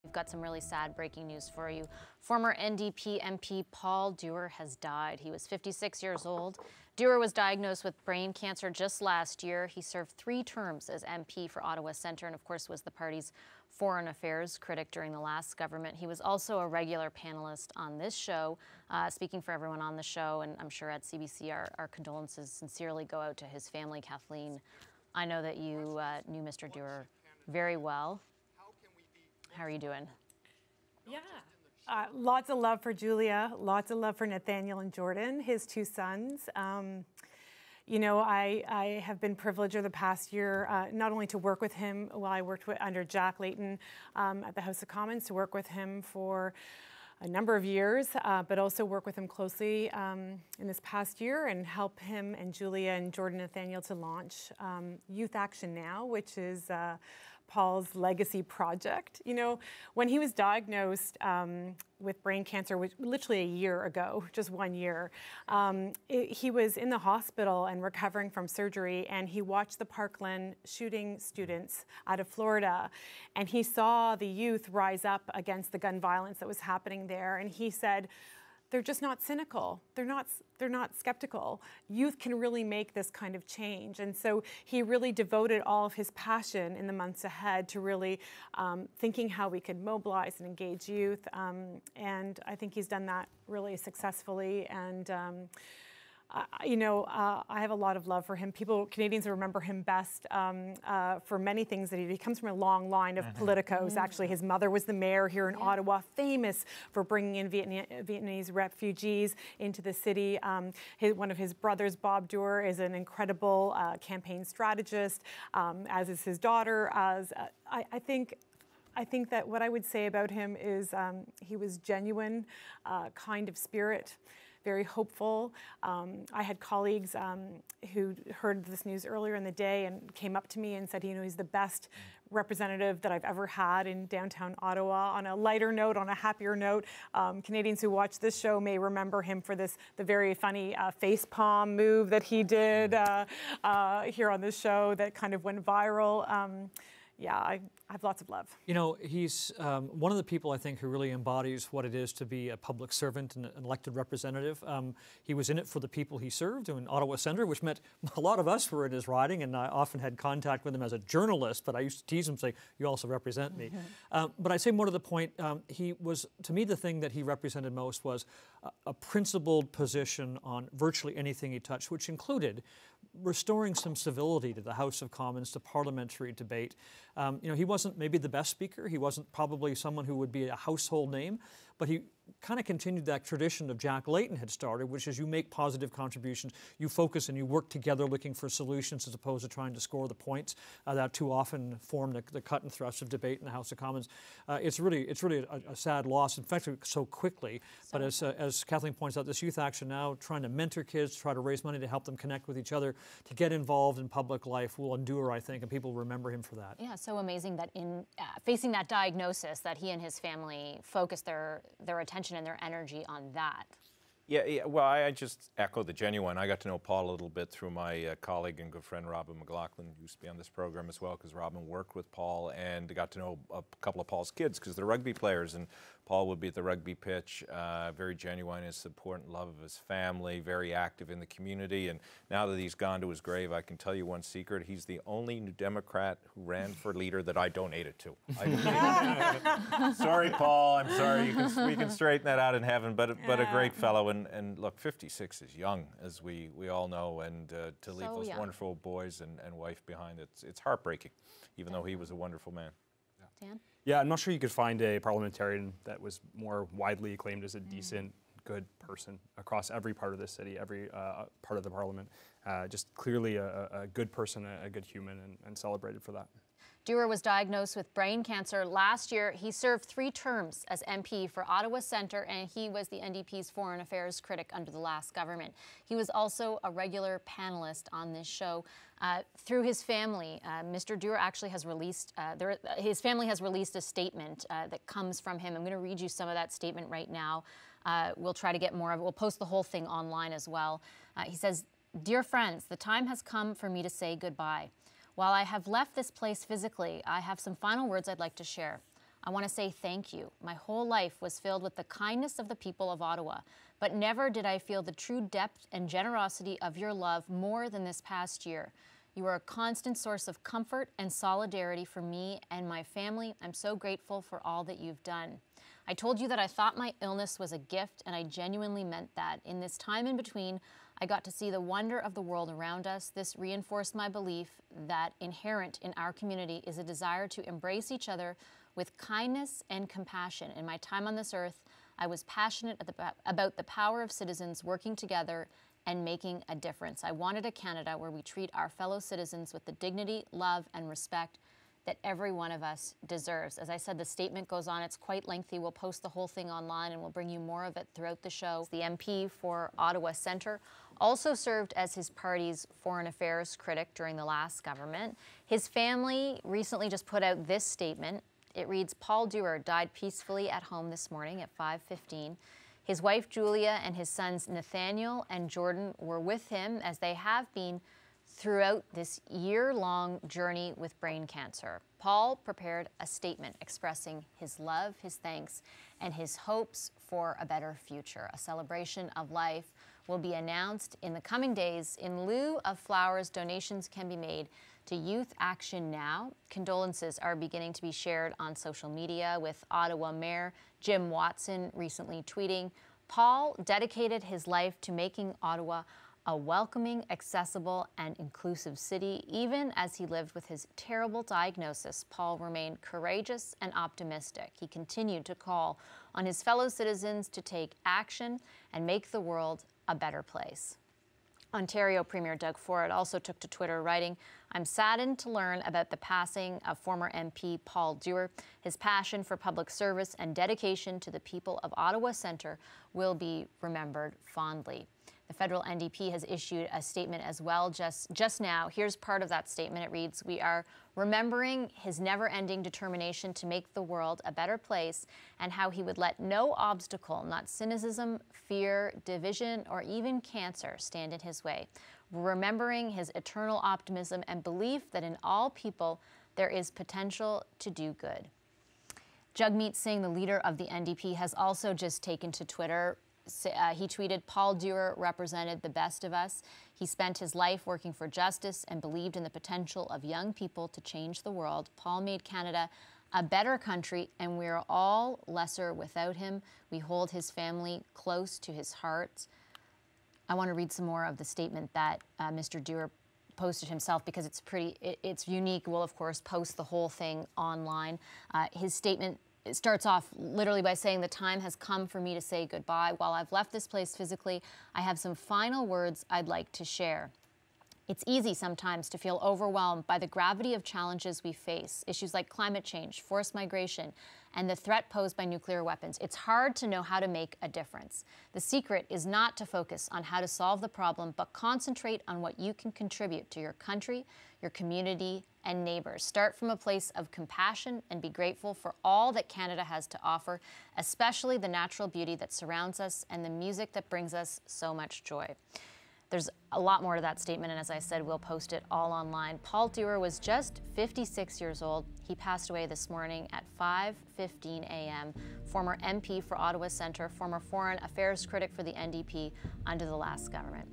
We've got some really sad breaking news for you. Former NDP MP Paul Dewar has died. He was 56 years old. Dewar was diagnosed with brain cancer just last year. He served 3 terms as MP for Ottawa Centre and, of course, was the party's foreign affairs critic during the last government. He was also a regular panelist on this show. Speaking for everyone on the show, and I'm sure at CBC, our condolences sincerely go out to his family. Kathleen, I know that you knew Mr. Dewar very well. How are you doing? Yeah. Lots of love for Julia, lots of love for Nathaniel and Jordan, his 2 sons. You know, I have been privileged over the past year not only to work with him while I worked under Jack Layton at the House of Commons, to work with him for a number of years, but also work with him closely in this past year and help him and Julia and Jordan and Nathaniel to launch Youth Action Now, which is Paul's legacy project. You know, when he was diagnosed with brain cancer, which literally a year ago, just 1 year, he was in the hospital and recovering from surgery, and he watched the Parkland shooting students out of Florida, and he saw the youth rise up against the gun violence that was happening there, and he said, they're just not cynical. They're not skeptical. Youth can really make this kind of change. And so he really devoted all of his passion in the months ahead to really thinking how we could mobilize and engage youth. And I think he's done that really successfully. And you know, I have a lot of love for him. Canadians remember him best for many things that he comes from a long line of politicos. Actually, his mother was the mayor here in Ottawa, famous for bringing in Vietnamese refugees into the city. One of his brothers, Bob Dewar, is an incredible campaign strategist, as is his daughter. I think that what I would say about him is he was genuine, kind of spirit, very hopeful. I had colleagues who heard this news earlier in the day and came up to me and said, you know, he's the best representative that I've ever had in downtown Ottawa. On a lighter note, on a happier note, Canadians who watch this show may remember him for the very funny face palm move that he did here on this show that kind of went viral. Yeah, I have lots of love. You know, he's one of the people I think who really embodies what it is to be a public servant and an elected representative. He was in it for the people he served in Ottawa Centre, which meant a lot of us were in his riding, and I often had contact with him as a journalist, but I used to tease him, say, you also represent me. But I say more to the point, he was, to me, the thing that he represented most was a principled position on virtually anything he touched, which included restoring some civility to the House of Commons, to parliamentary debate. You know, he wasn't maybe the best speaker. He wasn't probably someone who would be a household name, but he kind of continued that tradition of Jack Layton had started, which is you make positive contributions, you focus and you work together looking for solutions as opposed to trying to score the points that too often form the cut and thrust of debate in the House of Commons. It's really a sad loss, in fact, so quickly. But as Kathleen points out, this Youth Action Now, trying to mentor kids, try to raise money to help them connect with each other, to get involved in public life will endure, I think, and people remember him for that. Yeah, so amazing that in facing that diagnosis, that he and his family focused their attention and their energy on that. Yeah, well, I just echo the genuine. I got to know Paul a little bit through my colleague and good friend Robin McLaughlin, who used to be on this program as well, because Robin worked with Paul, and got to know a couple of Paul's kids because they're rugby players, and Paul would be at the rugby pitch, very genuine in his support and love of his family, very active in the community. And now that he's gone to his grave, I can tell you one secret: he's the only New Democrat who ran for leader that I donated to. Sorry, Paul. I'm sorry. We can straighten that out in heaven. But a great fellow. And look, 56 is young, as we all know, and to leave those wonderful boys and wife behind, it's heartbreaking, even though he was a wonderful man. Dan? Yeah, I'm not sure you could find a parliamentarian that was more widely acclaimed as a decent, good person across every part of this city, every part of the parliament. Just clearly a good person, a good human, and celebrated for that. Dewar was diagnosed with brain cancer last year. He served 3 terms as MP for Ottawa Centre, and he was the NDP's foreign affairs critic under the last government. He was also a regular panelist on this show. Through his family, Mr. Dewar actually has released, his family has released a statement that comes from him. I'm going to read you some of that statement right now. We'll try to get more of it. We'll post the whole thing online as well. He says, "Dear friends, the time has come for me to say goodbye. While I have left this place physically, I have some final words I'd like to share. I want to say thank you. My whole life was filled with the kindness of the people of Ottawa, but never did I feel the true depth and generosity of your love more than this past year. You are a constant source of comfort and solidarity for me and my family. I'm so grateful for all that you've done. I told you that I thought my illness was a gift, and I genuinely meant that. In this time in between, I got to see the wonder of the world around us. This reinforced my belief that inherent in our community is a desire to embrace each other with kindness and compassion. In my time on this earth, I was passionate about the power of citizens working together and making a difference. I wanted a Canada where we treat our fellow citizens with the dignity, love, and respect that every one of us deserves. As I said, the statement goes on. It's quite lengthy. We'll post the whole thing online, and we'll bring you more of it throughout the show. The MP for Ottawa Centre also served as his party's foreign affairs critic during the last government. His family recently just put out this statement. It reads, Paul Dewar died peacefully at home this morning at 5:15. His wife, Julia, and his sons, Nathaniel and Jordan, were with him as they have been throughout this year-long journey with brain cancer. Paul prepared a statement expressing his love, his thanks, and his hopes for a better future. A celebration of life will be announced in the coming days. In lieu of flowers, donations can be made to Youth Action Now. Condolences are beginning to be shared on social media, with Ottawa Mayor Jim Watson recently tweeting, Paul dedicated his life to making Ottawa a welcoming, accessible, and inclusive city. Even as he lived with his terrible diagnosis, Paul remained courageous and optimistic. He continued to call on his fellow citizens to take action and make the world a better place. Ontario Premier Doug Ford also took to Twitter, writing, I'm saddened to learn about the passing of former MP Paul Dewar. His passion for public service and dedication to the people of Ottawa Centre will be remembered fondly. The federal NDP has issued a statement as well just now. Here's part of that statement. It reads, we are remembering his never-ending determination to make the world a better place and how he would let no obstacle, not cynicism, fear, division, or even cancer stand in his way. We're remembering his eternal optimism and belief that in all people there is potential to do good. Jagmeet Singh, the leader of the NDP, has also just taken to Twitter. He tweeted, Paul Dewar represented the best of us. He spent his life working for justice and believed in the potential of young people to change the world. Paul made Canada a better country, and we are all lesser without him. We hold his family close to his heart. I want to read some more of the statement that Mr. Dewar posted himself because it's unique. We'll, of course, post the whole thing online. His statement starts off literally by saying, the time has come for me to say goodbye. While I've left this place physically, I have some final words I'd like to share. It's easy sometimes to feel overwhelmed by the gravity of challenges we face, issues like climate change, forced migration, and the threat posed by nuclear weapons. It's hard to know how to make a difference. The secret is not to focus on how to solve the problem, but concentrate on what you can contribute to your country, your community, and neighbors. Start from a place of compassion and be grateful for all that Canada has to offer, especially the natural beauty that surrounds us and the music that brings us so much joy. There's a lot more to that statement, and as I said, we'll post it all online. Paul Dewar was just 56 years old. He passed away this morning at 5:15 a.m. Former MP for Ottawa Centre, former foreign affairs critic for the NDP under the last government.